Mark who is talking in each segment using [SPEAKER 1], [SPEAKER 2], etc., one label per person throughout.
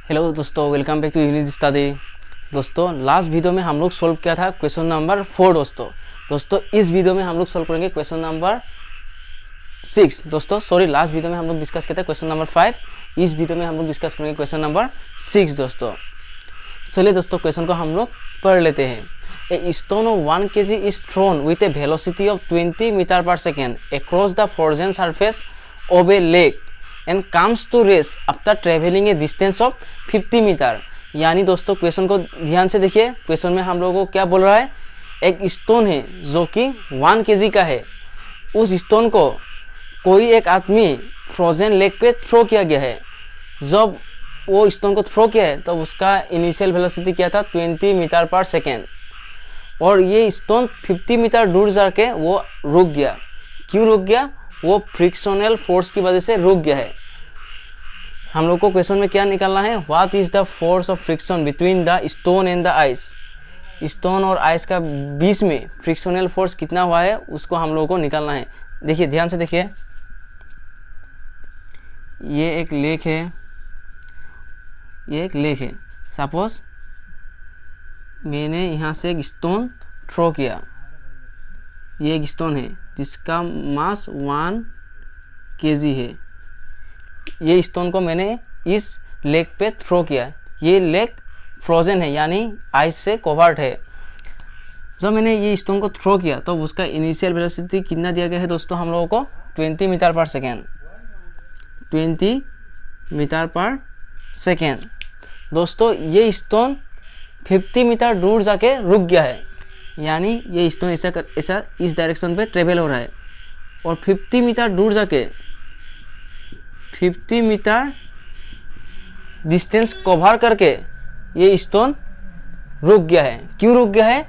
[SPEAKER 1] Hello दोस्तों, welcome back to unit study. दोस्तों last video में हम लोग सॉल्व किया था क्वेश्चन नंबर 4। दोस्तों इस वीडियो में हम लोग सॉल्व करेंगे क्वेश्चन नंबर 6। दोस्तों सॉरी, लास्ट वीडियो में हम लोग डिस्कस किया था क्वेश्चन नंबर 5। इस वीडियो में हम लोग डिस्कस करेंगे क्वेश्चन नंबर 6। दोस्तों चलिए दोस्तों क्वेश्चन को हम लोग पढ़ लेते हैं। A stone of 1 kg is thrown with a velocity of 20 metre पर second across the frozen surface of a lake and comes to rest after travelling a distance of 50 metre. यानी दोस्तों क्वेश्चन को ध्यान से देखिए। क्वेश्चन में हम लोगों को क्या बोल रहा है, एक स्टोन है जो कि 1 kg का है। उस स्टोन को कोई एक आदमी फ्रोजन लेक पे थ्रो किया गया है। जब वो स्टोन को थ्रो किया है तो उसका इनिशियल वेलोसिटी क्या था, 20 मीटर पर सेकेंड। और ये स्टोन 50 मीटर दूर जाके वो रुक गया। क्यों रुक गया? वो फ्रिक्शनल फोर्स की वजह से रुक गया है। हम लोग को क्वेश्चन में क्या निकालना है, what is the force of friction between the stone and the ice. Stone और आइस का बीच में फ्रिक्शनल फोर्स कितना हुआ है उसको हम लोगों को निकालना है। देखिए ध्यान से देखिए, ये एक लेक है, ये एक लेक है। सपोज मैंने यहाँ से एक स्टोन थ्रो किया। ये एक स्टोन है जिसका मास 1 kg है। ये स्टोन को मैंने इस लेक पे थ्रो किया। ये लेक फ्रोजन है यानी आइस से कवर्ड है। जब मैंने ये स्टोन को थ्रो किया तो उसका इनिशियल वेलोसिटी कितना दिया गया है दोस्तों हम लोगों को, 20 मीटर पर सेकेंड। 20 मीटर पर सेकेंड। दोस्तों ये स्टोन 50 मीटर दूर जाके रुक गया है। यानी ये स्टोन ऐसा इस डायरेक्शन पे ट्रेवल हो रहा है और 50 मीटर दूर जाके 50 मीटर डिस्टेंस कवर करके ये स्टोन रुक गया है। क्यों रुक गया है?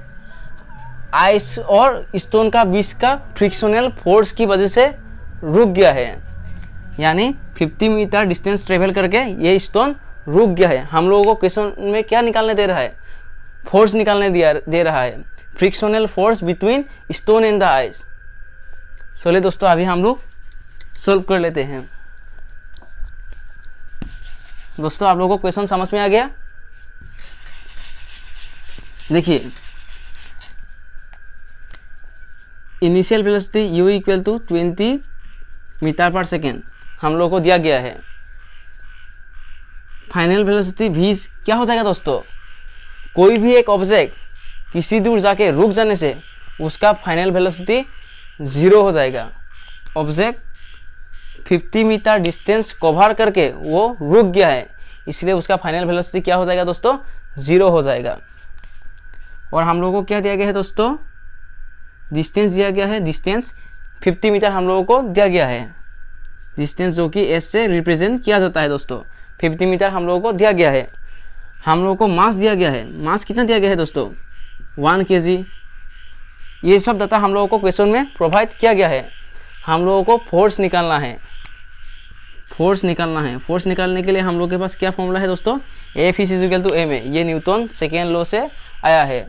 [SPEAKER 1] आइस और स्टोन का बीच का फ्रिक्शनल फोर्स की वजह से रुक गया है। यानी 50 मीटर डिस्टेंस ट्रेवल करके ये स्टोन रुक गया है। हम लोगों को क्वेश्चन में क्या निकालने दे रहा है, फोर्स निकालने दे रहा है, frictional force between stone and the ice. चलिए दोस्तों अभी हम लोग सॉल्व कर लेते हैं। दोस्तों आप लोगों को क्वेश्चन समझ में आ गया? देखिए initial velocity u equal to 20 metre पर सेकेंड हम लोगों को दिया गया है। फाइनल वेलोसिटी v क्या हो जाएगा दोस्तों, कोई भी एक ऑब्जेक्ट किसी दूर जाके रुक जाने से उसका फाइनल वेलोसिटी 0 हो जाएगा। ऑब्जेक्ट 50 मीटर डिस्टेंस कवर करके वो रुक गया है, इसलिए उसका फाइनल वेलोसिटी क्या हो जाएगा दोस्तों, 0 हो जाएगा। और हम लोगों को क्या दिया गया है दोस्तों, डिस्टेंस दिया गया है। डिस्टेंस 50 मीटर हम लोगों को दिया गया है। डिस्टेंस जो कि s से रिप्रेजेंट किया जाता है दोस्तों। 50 मीटर हम लोगों को दिया गया है। हम लोगों को मास दिया गया है। मास कितना दिया गया है दोस्तों, 1 kg। ये सब डाटा हम लोगों को क्वेश्चन में प्रोवाइड किया गया है। हम लोगों को फोर्स निकालना है। फोर्स निकालना है। फोर्स निकालने के लिए हम लोग के पास क्या फॉर्मूला है दोस्तों, F is equal to m है। ये न्यूटन सेकेंड लॉ से आया है।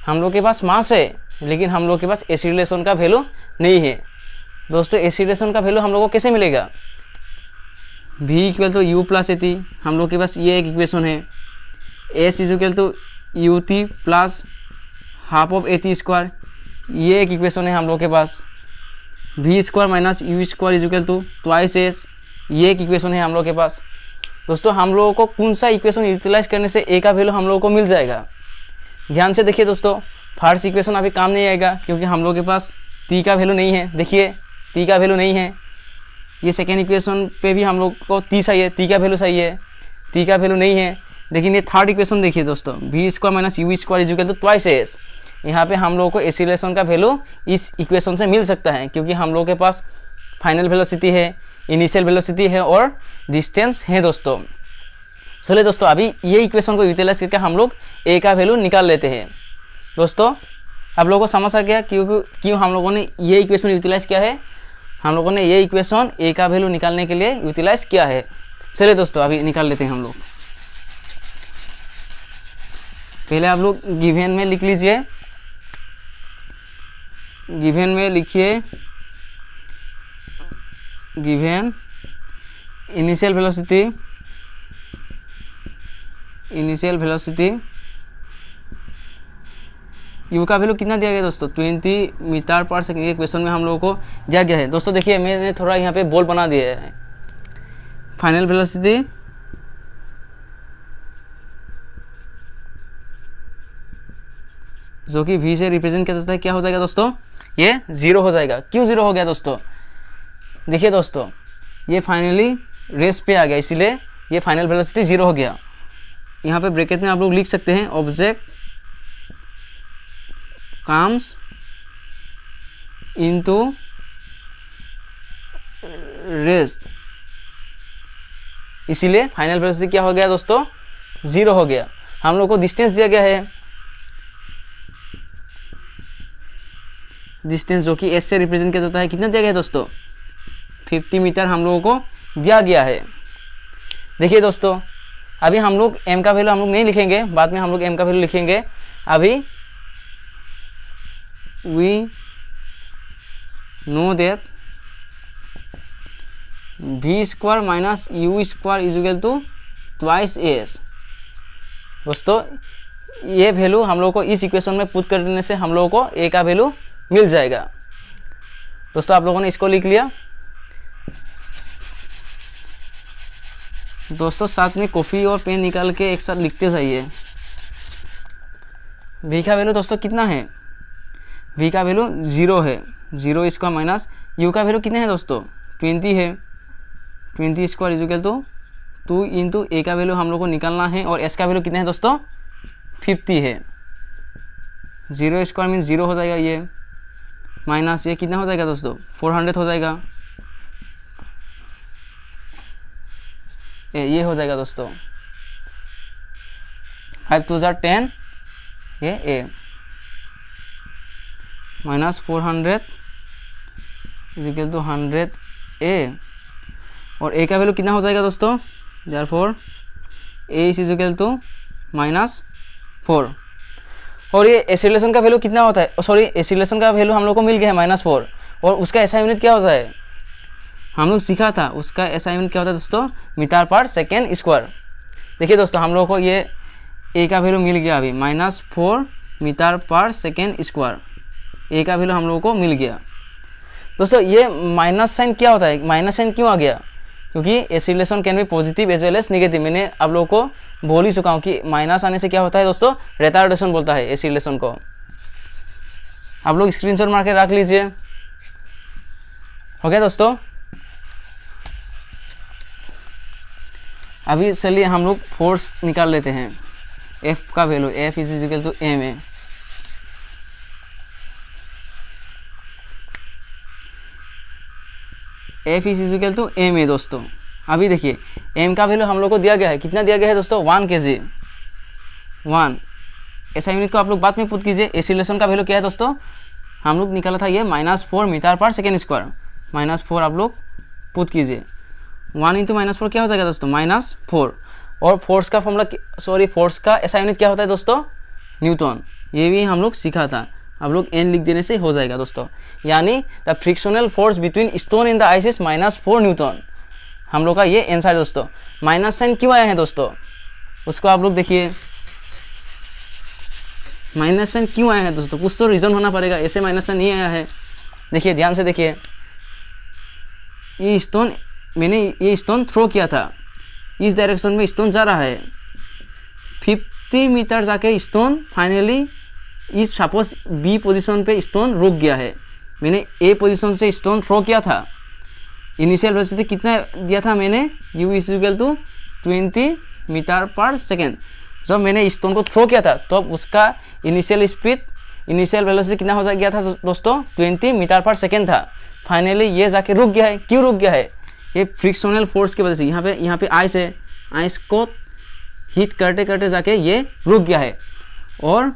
[SPEAKER 1] हम लोग के पास मास है लेकिन हम लोग के पास एक्सीलरेशन का वैल्यू नहीं है। दोस्तों एक्सीलरेशन का वैल्यू हम लोग को कैसे मिलेगा, v equal to u plus at। हम लोग के पास ये एक इक्वेशन है। s is equal to ut plus half of at square, ये एक इक्वेशन है हम लोग के पास। v square minus u square is equal to twice s, ये एक इक्वेशन है हम लोग के पास। दोस्तों हम लोगों को कौन सा इक्वेशन यूटिलाइज करने से a का वैल्यू हम लोगों को मिल जाएगा, ध्यान से देखिए दोस्तों। फर्स्ट इक्वेशन अभी काम नहीं आएगा क्योंकि हम लोग के पास t का वैल्यू नहीं है। देखिए t का वैल्यू नहीं है। ये सेकेंड इक्वेशन पे भी हम लोग को t सही है, t का वैल्यू सही है, t का वैल्यू नहीं है। लेकिन ये थर्ड इक्वेशन देखिए दोस्तों, v square minus u square is equal to twice s। यहाँ पे हम लोगों को एक्सीलरेशन का वैल्यू इस इक्वेशन से मिल सकता है क्योंकि हम लोगों के पास फाइनल वेलोसिटी है, इनिशियल वेलोसिटी है और डिस्टेंस है दोस्तों। चलिए दोस्तों अभी ये इक्वेशन को यूटिलाइज करके हम लोग a का वैल्यू निकाल लेते हैं। दोस्तों आप लोगों को समझ आ गया क्यों हम लोगों ने ये इक्वेशन यूटिलाइज किया है। हम लोगों ने ये इक्वेशन a का वैल्यू निकालने के लिए यूटिलाइज किया है। चलिए दोस्तों अभी निकाल लेते हैं हम लोग। पहले आप लोग गिवन में लिख लीजिए। गिवन में लिखिए given initial velocity initial velocity you का वैल्यू कितना दिया गया दोस्तों 20 मीटर पर सेकेंड। ये क्वेश्चन में हम लोगों को दिया गया है दोस्तों। देखिए मैंने थोड़ा यहाँ पे बॉल बना दिया है। फाइनल वेलोसिटी जो कि v से रिप्रेजेंट किया जाता है, क्या हो जाएगा दोस्तों, ये 0 हो जाएगा। क्यों 0 हो गया दोस्तों, देखिए दोस्तों ये फाइनली रेस पे आ गया, इसीलिए ये फाइनल वेलोसिटी 0 हो गया। यहाँ पे ब्रैकेट में आप लोग लिख सकते हैं ऑब्जेक्ट कम्स इनटू रेस्ट, इसीलिए फाइनल वेलोसिटी क्या हो गया दोस्तों, 0 हो गया। हम लोग को डिस्टेंस दिया गया है, डिस्टेंस जो कि एस से रिप्रेजेंट किया जाता है, कितना दिया गया है दोस्तों 50 मीटर हम लोगों को दिया गया है। देखिए दोस्तों अभी हम लोग m का वैल्यू हम लोग नहीं लिखेंगे, बाद में हम लोग m का वैल्यू लिखेंगे। अभी we know that v square minus U square is equal to twice S. दोस्तों ये वैल्यू हम लोग को इस इक्वेशन में पुट करने से हम लोगों को a का वैल्यू मिल जाएगा। दोस्तों आप लोगों ने इसको लिख लिया। दोस्तों साथ में कॉफ़ी और पेन निकाल के एक साथ लिखते जाइए। v का वैल्यू दोस्तों कितना है, v का वैल्यू 0 है, 0 स्क्वायर माइनस u का वैल्यू कितना है दोस्तों 20 है, 20 square is equal to 2 into a का वैल्यू हम लोग को निकालना है और s का वैल्यू कितना है दोस्तों 50 है। 0 स्क्वायर मीन्स 0 हो जाएगा, ये माइनस ये कितना हो जाएगा दोस्तों 400 हो जाएगा, ये हो जाएगा दोस्तों 5 2 10, ये a minus 400 is equal to 100 a, और a का वैल्यू कितना हो जाएगा दोस्तों, therefore a is equal to -4। और ये एसिलेशन का वैल्यू कितना होता है, सॉरी एसिलेशन का वैल्यू हम लोग को मिल गया है -4, और उसका ऐसा यूनिट क्या होता है हम लोग सीखा था, उसका ऐसा यूनिट क्या होता है दोस्तों मीटर पर सेकेंड स्क्वायर। देखिए दोस्तों हम लोग को ये a का वैल्यू मिल गया अभी -4 मीटर पर सेकेंड स्क्वायर, a का वैल्यू हम लोगों को मिल गया। दोस्तों ये माइनस साइन क्या होता है, माइनस साइन क्यों आ गया, क्योंकि acceleration can be positive as well as negative. मैंने आप लोगों को बोल ही चुका हूँ कि माइनस आने से क्या होता है दोस्तों, रिटार्डेशन बोलता है एसिलेशन को। आप लोग स्क्रीनशॉट मार के रख लीजिए। हो गया दोस्तों। अभी चलिए हम लोग फोर्स निकाल लेते हैं, F का value, F is equal to m है। F is equal to m है दोस्तों। अभी देखिए m का वैल्यू हम लोग को दिया गया है, कितना दिया गया है दोस्तों 1 kg, 1। ऐसा यूनिट को आप लोग बाद में पुट कीजिए। एसिलेशन का वैल्यू क्या है दोस्तों, हम लोग निकाला था ये -4 मीटर पर सेकेंड स्क्वायर, -4 आप लोग पुट कीजिए। 1 इंटू -4 क्या हो जाएगा दोस्तों -4। और फोर्स का फॉर्मूला, सॉरी फोर्स का ऐसा यूनिट क्या होता है दोस्तों न्यूटन, ये भी हम लोग सीखा था। आप लोग n लिख देने से हो जाएगा दोस्तों। यानी the frictional force between stone in the ice is -4 Newton. हम लोग का ये आंसर है दोस्तों। माइनस साइन क्यों आया है दोस्तों, उसको आप लोग देखिए, माइनस साइन क्यों आया है दोस्तों, कुछ तो रीज़न होना पड़ेगा, ऐसे माइनस साइन नहीं आया है। देखिए ध्यान से देखिए, ये स्टोन, मैंने ये स्टोन थ्रो किया था, इस डायरेक्शन में स्टोन जा रहा है, 50 मीटर जाके स्टोन फाइनली इस सपोज बी पोजीशन पे स्टोन रुक गया है। मैंने ए पोजीशन से स्टोन थ्रो किया था, इनिशियल वेलोसिटी कितना दिया था मैंने, u is equal to 20 metre पर सेकेंड। जब मैंने स्टोन को थ्रो किया था तो उसका इनिशियल स्पीड, इनिशियल वेलोसिटी कितना हो गया था दोस्तों 20 मीटर पर सेकेंड था। फाइनली ये जाके रुक गया है। क्यों रुक गया है, ये फ्रिक्शनल फोर्स की वजह से। यहाँ पे आइस है, आइस को हीट करते करते जाके ये रुक गया है, और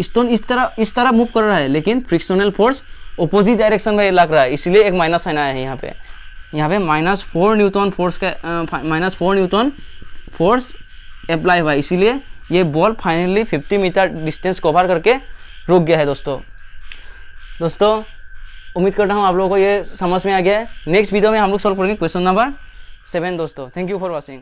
[SPEAKER 1] स्टोन इस तरह मूव कर रहा है, लेकिन फ्रिक्शनल फोर्स अपोजिट डायरेक्शन में लग रहा है, इसलिए एक माइनस साइन आया है यहाँ पे। -4 न्यूटन फोर्स का -4 न्यूटन फोर्स अप्लाई हुआ है, इसीलिए ये ball finally 50 metre distance cover करके रुक गया है दोस्तों। उम्मीद करता हूँ आप लोगों को ये समझ में आ गया है। नेक्स्ट वीडियो में हम लोग सॉल्व करेंगे क्वेश्चन नंबर 7 दोस्तों। Thank you for watching.